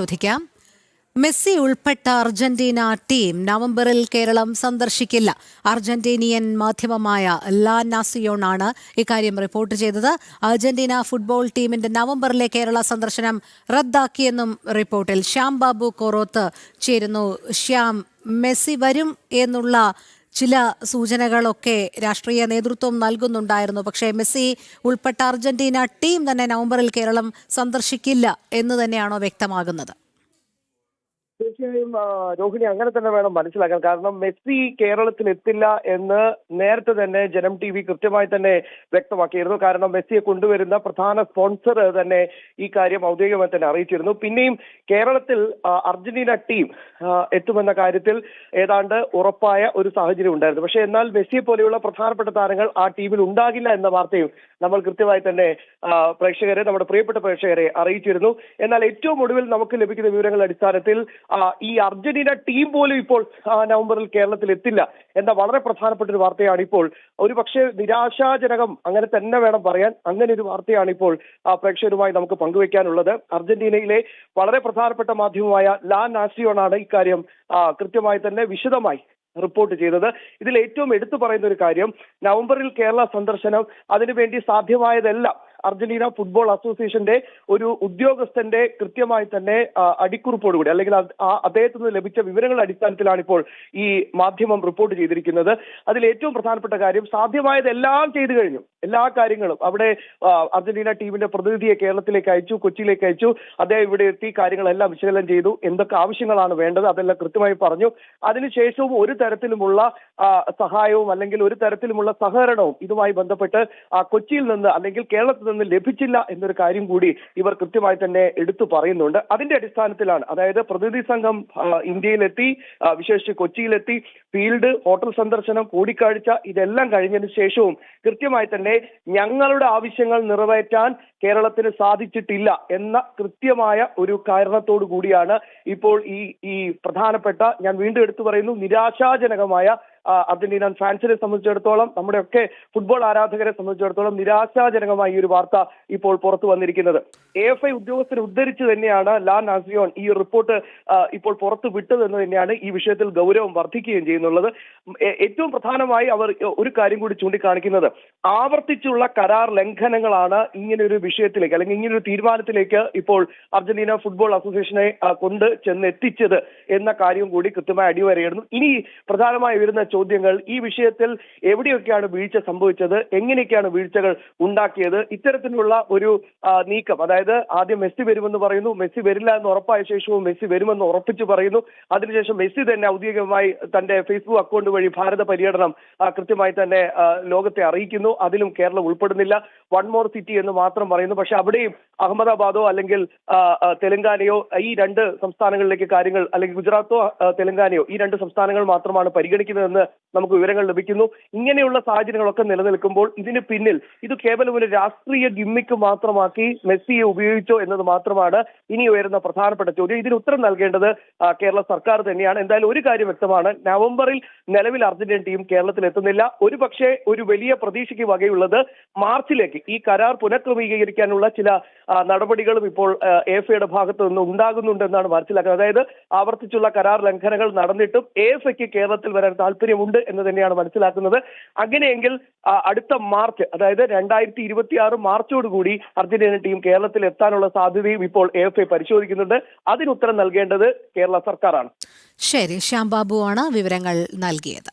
ചോദിക്കാം. മെസ്സി ഉൾപ്പെട്ട Argentina team നവംബറിൽ കേരളം സന്ദർശിക്കില്ല. അർജന്റീനിയൻ മാധ്യമമായ ലാ നാസിയോൺ ആണ് ഇക്കാര്യം റിപ്പോർട്ട് ചെയ്തത്. അർജന്റീന ഫുട്ബോൾ ടീമിന്റെ നവംബറിലെ കേരള സന്ദർശനം റദ്ദാക്കിയെന്നും റിപ്പോർട്ടിൽ. ശ്യാം ബാബു കോറോത്ത് ചേരുന്നു. ശ്യാം, മെസ്സി വരും എന്നുള്ള ചില സൂചനകളൊക്കെ രാഷ്ട്രീയ നേതൃത്വം നൽകുന്നുണ്ടായിരുന്നു. പക്ഷേ മെസ്സി ഉൾപ്പെട്ട അർജന്റീന ടീം തന്നെ നവംബറിൽ കേരളം സന്ദർശിക്കില്ല എന്ന് തന്നെയാണോ വ്യക്തമാകുന്നത്? തീർച്ചയായും രോഹിണി, അങ്ങനെ തന്നെ വേണം മനസ്സിലാക്കാൻ. കാരണം മെസ്സി കേരളത്തിൽ എത്തില്ല എന്ന് നേരത്തെ തന്നെ ജനം TV കൃത്യമായി തന്നെ വ്യക്തമാക്കിയിരുന്നു. കാരണം മെസ്സിയെ കൊണ്ടുവരുന്ന പ്രധാന സ്പോൺസർ തന്നെ ഈ കാര്യം ഔദ്യോഗികമായി തന്നെ അറിയിച്ചിരുന്നു. പിന്നെയും കേരളത്തിൽ അർജന്റീന ടീം എത്തുമെന്ന കാര്യത്തിൽ ഏതാണ്ട് ഉറപ്പായ ഒരു സാഹചര്യം ഉണ്ടായിരുന്നു. പക്ഷേ എന്നാൽ മെസ്സിയെ പോലെയുള്ള പ്രധാനപ്പെട്ട താരങ്ങൾ ആ ടീമിൽ ഉണ്ടാകില്ല എന്ന വാർത്തയും നമ്മൾ കൃത്യമായി തന്നെ നമ്മുടെ പ്രിയപ്പെട്ട പ്രേക്ഷകരെ അറിയിച്ചിരുന്നു. എന്നാൽ ഏറ്റവും ഒടുവിൽ നമുക്ക് ലഭിക്കുന്ന വിവരങ്ങളുടെ അടിസ്ഥാനത്തിൽ ഈ അർജന്റീന ടീം പോലും ഇപ്പോൾ നവംബറിൽ കേരളത്തിൽ എത്തില്ല എന്ന വളരെ പ്രധാനപ്പെട്ട ഒരു വാർത്തയാണ് ഇപ്പോൾ. ഒരു പക്ഷേ നിരാശാജനകം അങ്ങനെ തന്നെ വേണം പറയാൻ. അങ്ങനെ ഒരു വാർത്തയാണ് ഇപ്പോൾ പ്രേക്ഷകരുമായി നമുക്ക് പങ്കുവെക്കാനുള്ളത്. അർജന്റീനയിലെ വളരെ പ്രധാനപ്പെട്ട മാധ്യമമായ ലാ നാസിയോൺ ആണ് ഇക്കാര്യം കൃത്യമായി തന്നെ വിശദമായി റിപ്പോർട്ട് ചെയ്തത്. ഇതിൽ ഏറ്റവും എടുത്തു പറയുന്ന ഒരു കാര്യം, നവംബറിൽ കേരള സന്ദർശനം അതിനുവേണ്ടി സാധ്യമായതെല്ലാം അർജന്റീന ഫുട്ബോൾ അസോസിയേഷന്റെ ഒരു ഉദ്യോഗസ്ഥന്റെ കൃത്യമായി തന്നെ അടിക്കുറിപ്പോടുകൂടി അല്ലെങ്കിൽ അദ്ദേഹത്തിന് നിന്ന് ലഭിച്ച വിവരങ്ങളുടെ അടിസ്ഥാനത്തിലാണ് ഇപ്പോൾ ഈ മാധ്യമം റിപ്പോർട്ട് ചെയ്തിരിക്കുന്നത്. അതിൽ ഏറ്റവും പ്രധാനപ്പെട്ട കാര്യം, സാധ്യമായതെല്ലാം ചെയ്തു കഴിഞ്ഞു. എല്ലാ കാര്യങ്ങളും അവിടെ അർജന്റീന ടീമിന്റെ പ്രതിനിധിയെ കേരളത്തിലേക്ക് അയച്ചു, കൊച്ചിയിലേക്ക് അയച്ചു. അദ്ദേഹം ഇവിടെ എത്തി കാര്യങ്ങളെല്ലാം വിശകലനം ചെയ്തു. എന്തൊക്കെ ആവശ്യങ്ങളാണ് വേണ്ടത് അതെല്ലാം കൃത്യമായി പറഞ്ഞു. അതിനുശേഷവും ഒരു തരത്തിലുമുള്ള സഹായവും അല്ലെങ്കിൽ ഒരു തരത്തിലുമുള്ള സഹകരണവും ഇതുമായി ബന്ധപ്പെട്ട് കൊച്ചിയിൽ നിന്ന് അല്ലെങ്കിൽ കേരളത്തിൽ നിന്ന് ലഭിച്ചില്ല എന്നൊരു കാര്യം കൂടി ഇവർ കൃത്യമായി തന്നെ എടുത്തു പറയുന്നുണ്ട്. അതിന്റെ അടിസ്ഥാനത്തിലാണ്, അതായത് പ്രതിനിധി സംഘം ഇന്ത്യയിലെത്തി, വിശേഷിച്ച് കൊച്ചിയിലെത്തി, ഫീൽഡ് ഹോട്ടൽ സന്ദർശനം, കൂടിക്കാഴ്ച ഇതെല്ലാം കഴിഞ്ഞതിന് ശേഷവും കൃത്യമായി തന്നെ ഞങ്ങളുടെ ആവശ്യങ്ങൾ നിറവേറ്റാൻ കേരളത്തിന് സാധിച്ചിട്ടില്ല എന്ന കൃത്യമായ ഒരു കാരണത്തോടു കൂടിയാണ് ഇപ്പോൾ ഈ പ്രധാനപ്പെട്ട, ഞാൻ വീണ്ടും എടുത്തു പറയുന്നു, നിരാശാജനകമായ അർജന്റീന ഫാൻസിനെ സംബന്ധിച്ചിടത്തോളം, നമ്മുടെയൊക്കെ ഫുട്ബോൾ ആരാധകരെ സംബന്ധിച്ചിടത്തോളം നിരാശാജനകമായ ഈ ഒരു വാർത്ത ഇപ്പോൾ പുറത്തു വന്നിരിക്കുന്നത്. AFI ഉദ്യോഗസ്ഥരെ ഉദ്ധരിച്ച് തന്നെയാണ് ലാ നാസിയോൺ ഈ റിപ്പോർട്ട് ഇപ്പോൾ പുറത്തു വിട്ടതെന്ന് തന്നെയാണ് ഈ വിഷയത്തിൽ ഗൗരവം വർദ്ധിക്കുകയും ചെയ്യുന്നുള്ളത്. ഏറ്റവും പ്രധാനമായി അവർ ഒരു കാര്യം കൂടി ചൂണ്ടിക്കാണിക്കുന്നത്, ആവർത്തിച്ചുള്ള കരാർ ലംഘനങ്ങളാണ് ഇങ്ങനെ ഒരു വിഷയത്തിലേക്ക് അല്ലെങ്കിൽ ഇങ്ങനെ ഒരു തീരുമാനത്തിലേക്ക് ഇപ്പോൾ അർജന്റീന ഫുട്ബോൾ അസോസിയേഷനെ കൊണ്ട് ചെന്നെത്തിച്ചത് എന്ന കാര്യം കൂടി കൃത്യമായി അടിവരയിടുന്നു. ഇനി പ്രധാനമായി വരുന്ന ചോദ്യങ്ങൾ, ഈ വിഷയത്തിൽ എവിടെയൊക്കെയാണ് വീഴ്ച സംഭവിച്ചത്, എങ്ങനെയൊക്കെയാണ് വീഴ്ചകൾ ഉണ്ടാക്കിയത്, ഇത്തരത്തിലുള്ള ഒരു നീക്കം. അതായത് ആദ്യം മെസ്സി വരുമെന്ന് പറയുന്നു, മെസ്സി വരില്ല എന്ന് ഉറപ്പായ ശേഷവും മെസ്സി വരുമെന്ന് ഉറപ്പിച്ചു പറയുന്നു. അതിനുശേഷം മെസ്സി തന്നെ ഔദ്യോഗികമായി തന്റെ ഫേസ്ബുക്ക് അക്കൗണ്ട് വഴി ഭാരത പര്യടനം കൃത്യമായി തന്നെ ലോകത്തെ അറിയിക്കുന്നു. അതിലും കേരളം ഉൾപ്പെടുന്നില്ല. വൺ മോർ സിറ്റി എന്ന് മാത്രം പറയുന്നു. പക്ഷെ അവിടെയും അഹമ്മദാബാദോ അല്ലെങ്കിൽ തെലങ്കാനയോ ഈ രണ്ട് സംസ്ഥാനങ്ങളിലേക്ക് കാര്യങ്ങൾ, അല്ലെങ്കിൽ ഗുജറാത്തോ തെലങ്കാനയോ ഈ രണ്ട് സംസ്ഥാനങ്ങൾ മാത്രമാണ് പരിഗണിക്കുന്നതെന്ന് നമുക്ക് വിവരങ്ങൾ ലഭിക്കുന്നു. ഇങ്ങനെയുള്ള സാഹചര്യങ്ങളൊക്കെ നിലനിൽക്കുമ്പോൾ ഇതിന് പിന്നിൽ ഇത് കേവലം ഒരു രാഷ്ട്രീയ ഗിമ്മിക്ക് മാത്രമാക്കി മെസ്സിയെ ഉപയോഗിച്ചോ എന്നത് മാത്രമാണ് ഇനി ഉയരുന്ന പ്രധാനപ്പെട്ട ചോദ്യം. ഇതിന് ഉത്തരം നൽകേണ്ടത് കേരള സർക്കാർ തന്നെയാണ്. എന്തായാലും ഒരു കാര്യം വ്യക്തമാണ്, നവംബറിൽ നിലവിൽ അർജന്റീന ടീം കേരളത്തിൽ എത്തുന്നില്ല. ഒരു പക്ഷേ ഒരു വലിയ പ്രതീക്ഷയ്ക്ക് വകയുള്ളത് മാർച്ചിലേക്ക് ഈ കരാർ പുനഃക്രമീകരിക്കാനുള്ള ചില നടപടികളും ഇപ്പോൾ AFIയുടെ ഭാഗത്തു നിന്ന് ഉണ്ടാകുന്നുണ്ടെന്നാണ് മനസ്സിലാക്കുന്നത്. അതായത് ആവർത്തിച്ചുള്ള കരാർ ലംഘനങ്ങൾ നടന്നിട്ടും AFIക്ക് കേരളത്തിൽ വരാൻ താല്പര്യമുണ്ട് എന്ന് തന്നെയാണ് മനസ്സിലാക്കുന്നത്. അങ്ങനെയെങ്കിൽ അടുത്ത മാർച്ച്, അതായത് 2026 മാർച്ചോടുകൂടി അർജന്റീന ടീം കേരളത്തിൽ എത്താനുള്ള സാധ്യതയും ഇപ്പോൾ AFI പരിശോധിക്കുന്നുണ്ട്. അതിനുത്തരം നൽകേണ്ടത് കേരള സർക്കാരാണ്. ശരി, ശ്യാം ബാബു ആണ് വിവരങ്ങൾ നൽകിയത്.